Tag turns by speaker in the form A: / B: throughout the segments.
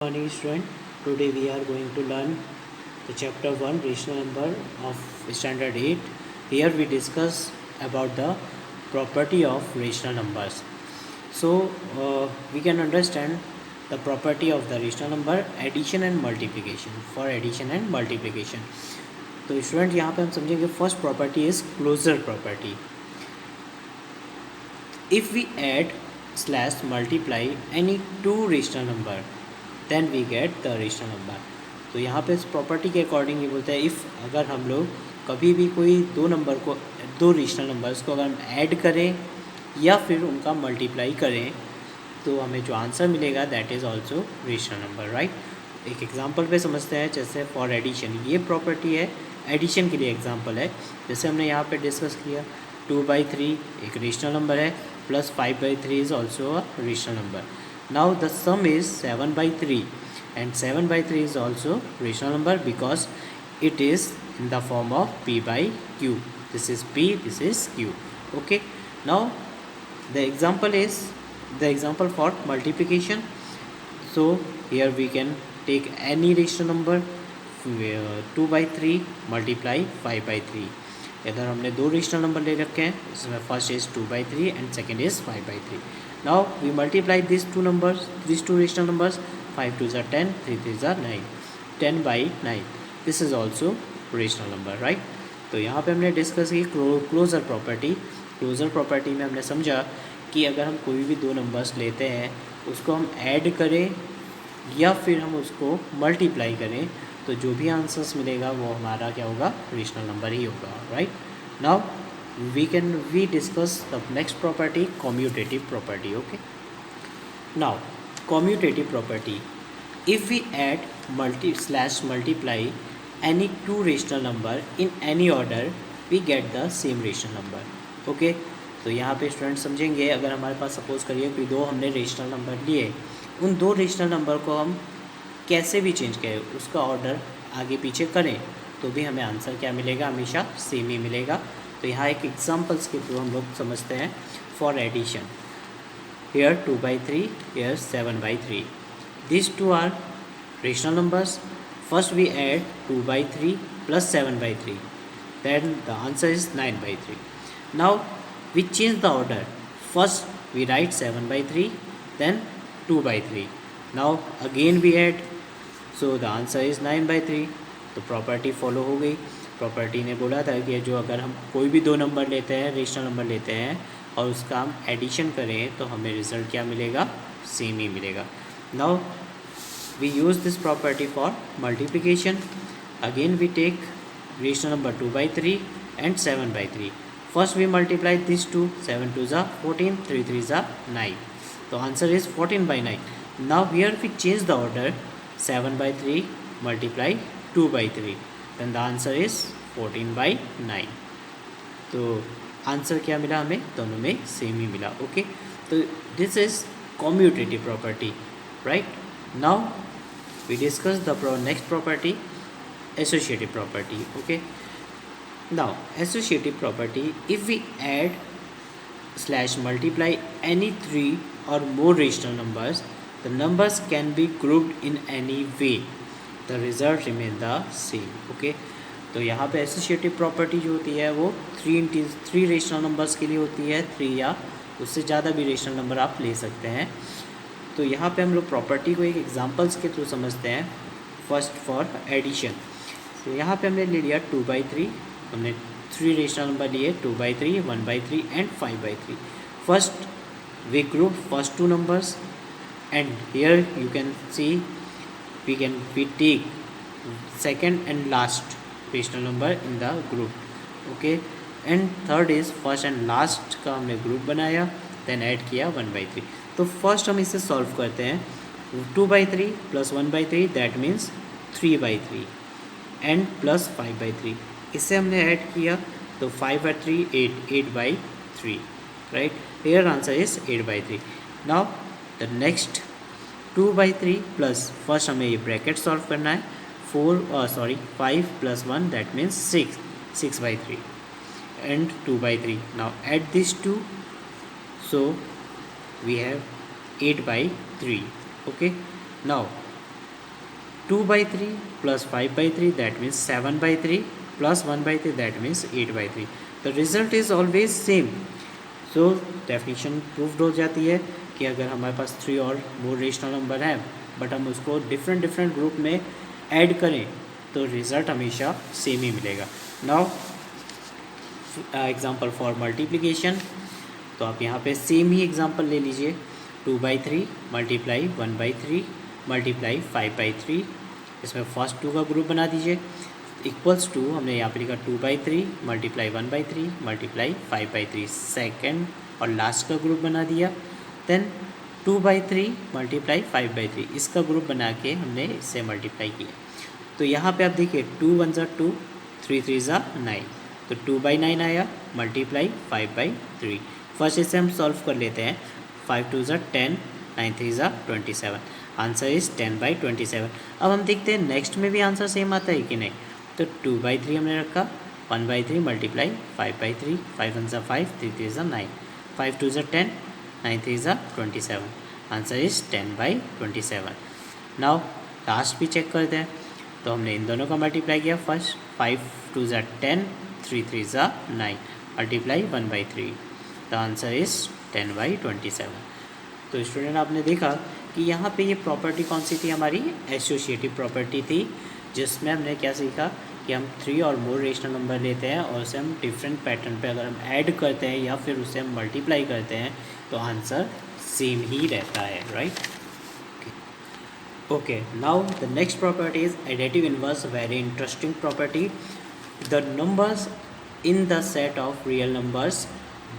A: Morning student, today we are going to learn the chapter 1 rational number of standard 8. Here we discuss about the property of rational numbers. So we can understand the property of the rational number addition and multiplication. For addition and multiplication, तो student यहाँ पे हम समझेंगे first property is closure property. If we add slash multiply any two rational number, then we get the rational number. तो यहाँ पे इस property के अकॉर्डिंग ये बोलता है इफ़ अगर हम लोग कभी भी कोई दो रेशनल नंबर्स को अगर हम ऐड करें या फिर उनका मल्टीप्लाई करें तो हमें जो आंसर मिलेगा that is also rational number, right. एक एग्जांपल पे समझते हैं. जैसे फॉर एडिशन, ये प्रॉपर्टी है एडिशन के लिए एग्जांपल है. जैसे हमने यहाँ पे डिस्कस किया 2/3 एक रेशनल नंबर है plus 5/3 is also a rational number. Now the sum is 7/3 and 7/3 is also rational number because it is in the form of p by q. This is p, this is q. Okay. Now the example for multiplication. So here we can take any rational number 2/3 multiply 5/3. इधर हमने दो rational number ले रखे हैं. इसमें first is 2/3 and second is 5/3. Now we multiply these two rational numbers. 5 2s are 10, 3 3s are 9. 10/9. This is also rational number, right? तो यहाँ पे हमने डिस्कस की क्लोजर प्रॉपर्टी. क्लोजर प्रॉपर्टी में हमने समझा कि अगर हम कोई भी दो नंबर्स लेते हैं उसको हम ऐड करें या फिर हम उसको मल्टीप्लाई करें तो जो भी आंसर्स मिलेगा वो हमारा क्या होगा, रेशनल नंबर ही होगा, right. Now we discuss the next property, commutative property. Okay, now commutative property, if we add multiply any two rational number in any order we get the same rational number. Okay, तो यहाँ पे student समझेंगे अगर हमारे पास suppose करिए कि दो हमने रेशनल नंबर लिए, उन दो रेशनल नंबर को हम कैसे भी चेंज करें, उसका ऑर्डर आगे पीछे करें तो भी हमें आंसर क्या मिलेगा, हमेशा सेम ही मिलेगा. तो यहाँ एक एग्जांपल्स के थ्रू हम लोग समझते हैं. For addition, here 2/3, here 7/3. This two are rational numbers. First we add 2/3 plus 7/3, then the answer is 9/3. Now we change the order. First we write 7/3, then 2/3. Now again we add, so the answer is 9/3. तो property follow हो गई. Property ने बोला था कि जो अगर हम कोई भी दो नंबर लेते हैं, रेशनल नंबर लेते हैं और उसका हम एडिशन करें तो हमें रिजल्ट क्या मिलेगा, सेम ही मिलेगा. Now we use this property for multiplication. Again we take rational number 2/3 and 7/3. First we multiply this two. 7 2s are 14, 3 3s are 9. तो answer is 14/9. Now here we change the order. 7/3 multiply 2/3, then the answer is 14/9. तो answer क्या मिला हमें, दोनों में same ही मिला. Okay, तो this is commutative property, right. Now we discuss the next property, associative property. Okay, now associative property, if we add slash multiply any three or more rational numbers, the numbers can be grouped in any way, the result remain the same. Okay, तो यहाँ पे associative property जो होती है वो three rational numbers के लिए होती है. 3 या उससे ज़्यादा भी रेशनल नंबर आप ले सकते हैं. तो यहाँ पे हम लोग प्रॉपर्टी को एक एग्जांपल्स के थ्रू समझते हैं. फर्स्ट फॉर एडिशन, तो यहाँ पे हमने ले लिया 2/3. हमने 3 रेशनल नंबर लिए, 2/3, 1/3 and 5/3. First we group first two numbers and here you can see we take second and last rational number in the group. Okay, and third is first and last का हमने group बनाया, then add किया 1/3. तो first हम इसे solve करते हैं. 2/3 plus 1/3 that means 3/3 and plus 5/3. इससे हमने ऐड किया तो 5/3 8/3, right. Here answer is 8/3. Now the next 2/3 plus, first हमें ये ब्रैकेट सॉल्व करना है. 5 plus 1 that means 6/3 and 2/3. Now add this two, so we have 8/3. Okay, now 2/3 plus 5/3 that means 7/3 plus 1/3 that means 8/3. The result is always same. So definition proved हो जाती है कि अगर हमारे पास 3 और मोर रेशनल नंबर है बट हम उसको डिफरेंट डिफरेंट ग्रुप में ऐड करें तो रिज़ल्ट हमेशा सेम ही मिलेगा. Now example for multiplication. तो आप यहाँ पे सेम ही एग्जांपल ले लीजिए. 2/3 मल्टीप्लाई 1/3 मल्टीप्लाई 5/3. इसमें फर्स्ट 2 का ग्रुप बना दीजिए. इक्वल्स टू हमने यहाँ पे लिखा 2/3 मल्टीप्लाई 1/3 मल्टीप्लाई 5/3. सेकेंड और लास्ट का ग्रुप बना दिया. देन 2/3 मल्टीप्लाई 5/3 इसका ग्रुप बना के हमने इससे मल्टीप्लाई किया. तो यहाँ पे आप देखिए 2 1 ज़ा 2 3 3 ज़ा 9. तो 2/9 आया मल्टीप्लाई 5/3. फर्स्ट इसे हम सॉल्व कर लेते हैं. 5 2 ज़ा 10 9 3 ज़ा 27. Answer is 10/27. अब हम देखते हैं नेक्स्ट में भी आंसर सेम आता है कि नहीं. तो 2/3 हमने रखा. 1/3 मल्टीप्लाई 5/3 5 1 ज़ा 5 3 3 ज़ा 9 5 2 ज़ा 10 9 3 ज़ा 27. Answer is 10/27. नाउ लास्ट भी चेक करते हैं. तो हमने इन दोनों का मल्टीप्लाई किया. फर्स्ट 5 2 ज़ा 10 3 3 ज़ा 9 मल्टीप्लाई 1/3. The answer is 10/27. तो स्टूडेंट आपने देखा कि यहाँ पे ये प्रॉपर्टी कौन सी थी, हमारी एसोसिएटिव प्रॉपर्टी थी, जिसमें हमने क्या सीखा कि हम 3 और मोर रेशनल नंबर लेते हैं और उसे हम डिफरेंट पैटर्न पे अगर हम ऐड करते हैं या फिर उसे हम मल्टीप्लाई करते हैं तो आंसर सेम ही रहता है. Right. Okay. Now the next property is additive inverse. Very interesting property. The numbers in the set of real numbers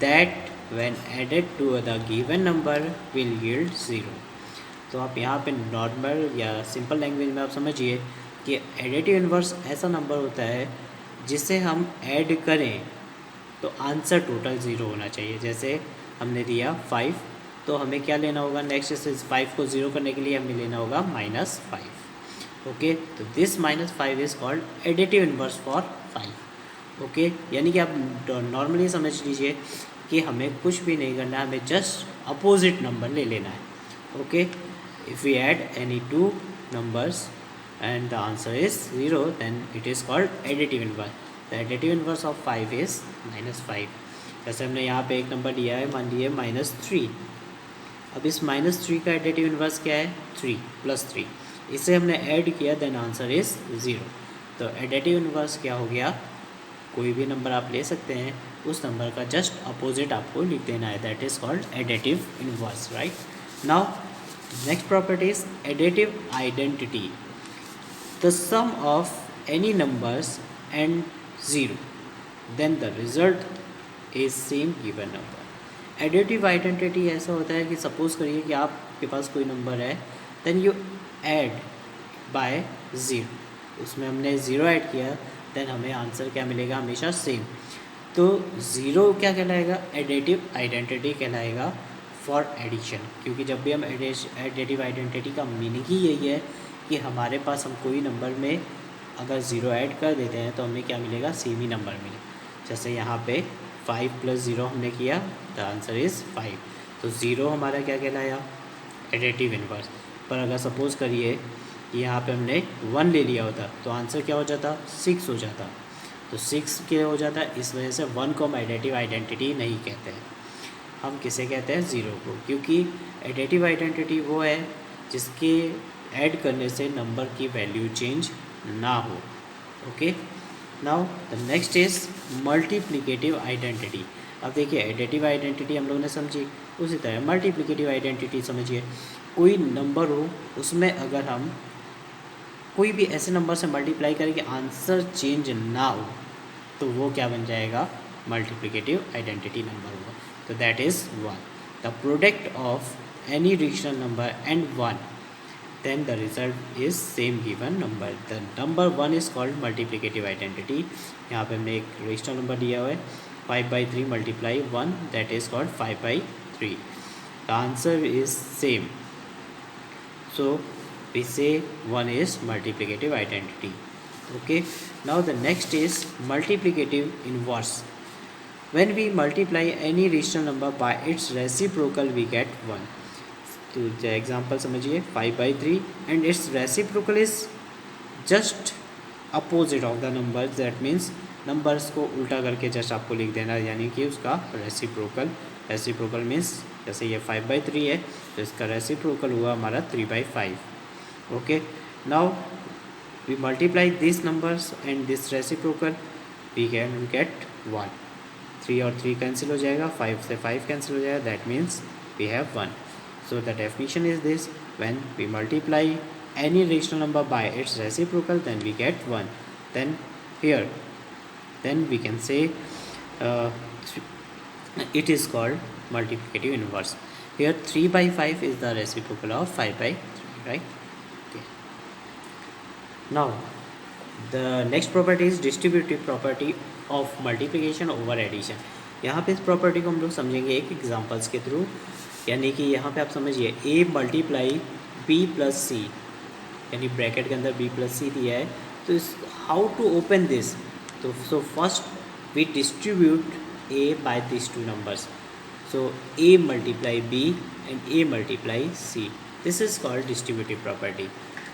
A: that when added to the given number will yield 0. तो आप यहाँ पे normal या simple language में आप समझिए कि additive inverse ऐसा नंबर होता है जिसे हम ऐड करें तो आंसर टोटल 0 होना चाहिए. जैसे हमने दिया 5 तो हमें क्या लेना होगा नेक्स्ट से 5 को 0 करने के लिए हमें लेना होगा -5. ओके. तो this -5 is called additive inverse for 5. Okay. यानी कि आप नॉर्मली समझ लीजिए कि हमें कुछ भी नहीं करना है, हमें जस्ट अपोजिट नंबर ले लेना है. Okay. If we add any 2 numbers and the answer is 0 then it is called additive inverse. The additive inverse of 5 is -5. जैसे हमने यहाँ पे एक नंबर दिया है, मान लीजिए -3. अब इस -3 का एडिटिव इनवर्स क्या है 3 + 3. इसे हमने ऐड किया देन आंसर इज़ 0. तो एडिटिव इनवर्स क्या हो गया, कोई भी नंबर आप ले सकते हैं, उस नंबर का जस्ट अपोजिट आपको लिख देना है. That is called additive inverse. Right. Now next property is additive identity. The sum of any numbers and 0 then the result is same given number. Additive identity ऐसा होता है कि सपोज करिए कि आपके पास कोई नंबर है, देन यू ऐड बाय 0. उसमें हमने 0 ऐड किया देन हमें आंसर क्या मिलेगा, हमेशा सेम. तो 0 क्या कहलाएगा, एडिटिव आइडेंटिटी कहलाएगा फॉर एडिशन. क्योंकि जब भी हम एडिटिव आइडेंटिटी का मीनिंग ही यही है कि हमारे पास हम कोई नंबर में अगर 0 ऐड कर देते हैं तो हमें क्या मिलेगा, सेम ही नंबर मिले. जैसे यहाँ पे 5 + 0 हमने किया, द आंसर इज़ 5. तो 0 हमारा क्या कहलाया, एडिटिव इनवर्स. पर अगर सपोज़ करिए कि यहाँ पे हमने 1 ले लिया होता तो आंसर क्या हो जाता, 6 हो जाता. तो 6 क्या हो जाता है, इस वजह से 1 को हम एडिटिव आइडेंटिटी नहीं कहते हैं. हम किसे कहते हैं, 0 को. क्योंकि एडिटिव आइडेंटिटी वो है जिसके ऐड करने से नंबर की वैल्यू चेंज ना हो. Okay. Now the next is multiplicative identity. अब देखिए एडिटिव आइडेंटिटी हम लोगों ने समझी, उसी तरह मल्टीप्लिकेटिव आइडेंटिटी समझिए. कोई नंबर हो उसमें अगर हम कोई भी ऐसे नंबर से मल्टीप्लाई करें कि आंसर चेंज ना हो तो वो क्या बन जाएगा, मल्टीप्लिकेटिव आइडेंटिटी नंबर होगा. तो that is 1. The product of any rational number and 1 then the result is same given number. The number 1 is called multiplicative identity. यहाँ पे हमने एक रेशनल नंबर दिया हुआ है 5/3 multiply 1 that is called 5/3. The answer is same. So we say 1 is multiplicative identity. Okay. Now the next is multiplicative inverse. When we multiply any rational number by its reciprocal we get 1. तो example समझिए 5/3 and it's reciprocal is just opposite of the numbers, that means numbers को उल्टा करके just आपको लिख देना, यानी कि उसका रेसिप्रोकल। रेसिप्रोकल मीन्स जैसे ये 5/3 है तो इसका रेसिप्रोकल हुआ हमारा 3/5। Okay, now we multiply this numbers and this reciprocal, we can get 1। 3 और 3 कैंसिल हो जाएगा, 5 से 5 कैंसिल हो जाएगा, that means we have 1। So the definition is this, when we multiply any rational number by its reciprocal, then we get 1. Then here, then we can say it is called multiplicative inverse. Here 3/5 is the reciprocal of 5/3, right? Okay. Now the next property is distributive property of multiplication over addition. यहाँ पे इस property को हम लोग समझेंगे एक examples के through, यानी कि यहाँ पे आप समझिए a multiply b plus c, यानी ब्रैकेट के अंदर b प्लस सी दिया है, तो इस हाउ टू ओपन दिस, तो so first we distribute a by this two numbers, so a multiply b and a multiply c, this is called distributive property.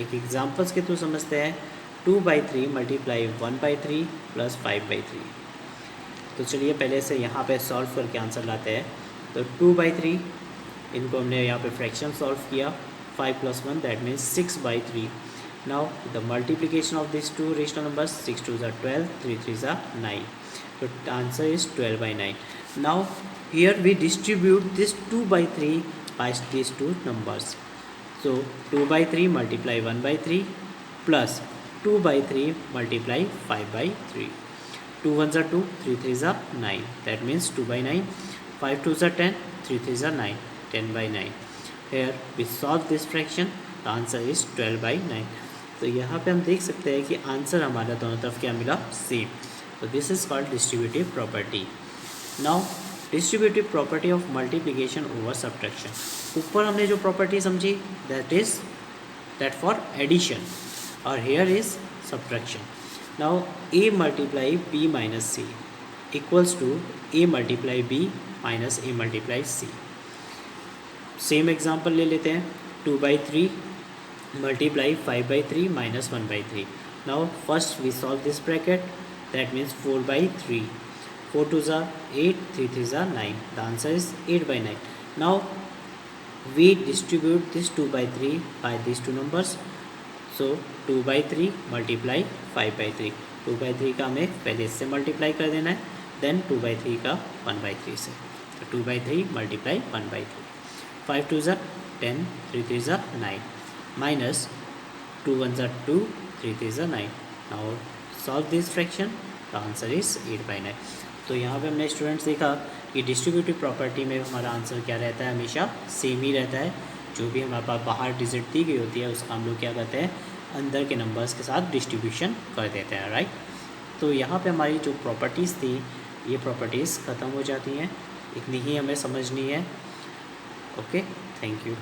A: एक examples के थ्रू समझते हैं, 2/3 मल्टीप्लाई 1/3 प्लस 5/3। तो चलिए पहले से यहाँ पे सॉल्व करके आंसर लाते हैं। तो 2/3 इनको हमने यहाँ पे फ्रैक्शन सॉल्व किया, 5 + 1 that means 6/3. Now the multiplication of these two rational numbers, 6 2s are 12, 3 3s are 9. So the answer is 12/9. Now here we distribute this 2/3 by these two numbers. So 2/3 multiply 1/3 plus 2/3 multiply 5/3. 2 1s are 2, 3 3s are 9. That means 2/9. 5 2s are 10, 3 3s are 9, 10/9. Here we solve this fraction, the answer is 12/9. तो यहाँ पे हम देख सकते हैं कि answer हमारा दोनों तरफ क्या मिला, सेम। तो this is called distributive property. Now distributive property of multiplication over subtraction. ऊपर हमने जो प्रॉपर्टी समझी दैट फॉर एडिशन, और here is subtraction. Now a multiply b minus c equals to a multiply b minus a multiply c। Same example ले लेते हैं, 2/3 multiply 5/3 minus 1/3। Now first we solve this bracket, that means 4/3, 4 2s are 8, 3 3s are 9, the answer is 8/9। Now we distribute this 2/3 by this two numbers, so 2/3 multiply 5/3, 2/3 का हमें पहले इससे multiply कर देना है, देन 2/3 का 1/3 से, तो 2/3 multiply 1/3, 5 2s are 10, 3 3s are 9, minus 2 1s are 2, 3 3s are 9. Now solve this fraction, the answer is 8/9. तो यहाँ पे हमने स्टूडेंट्स देखा कि डिस्ट्रीब्यूटिव प्रॉपर्टी में हमारा आंसर क्या रहता है, हमेशा सेम ही रहता है। जो भी हमारे पास बाहर डिजिट दी गई होती है उसका हम लोग क्या करते हैं, अंदर के नंबर्स के साथ डिस्ट्रीब्यूशन कर देते हैं, राइट। तो यहाँ पे हमारी जो प्रॉपर्टीज़ थी, ये प्रॉपर्टीज़ ख़त्म हो जाती हैं, इतनी ही हमें समझनी है। Okay, thank you.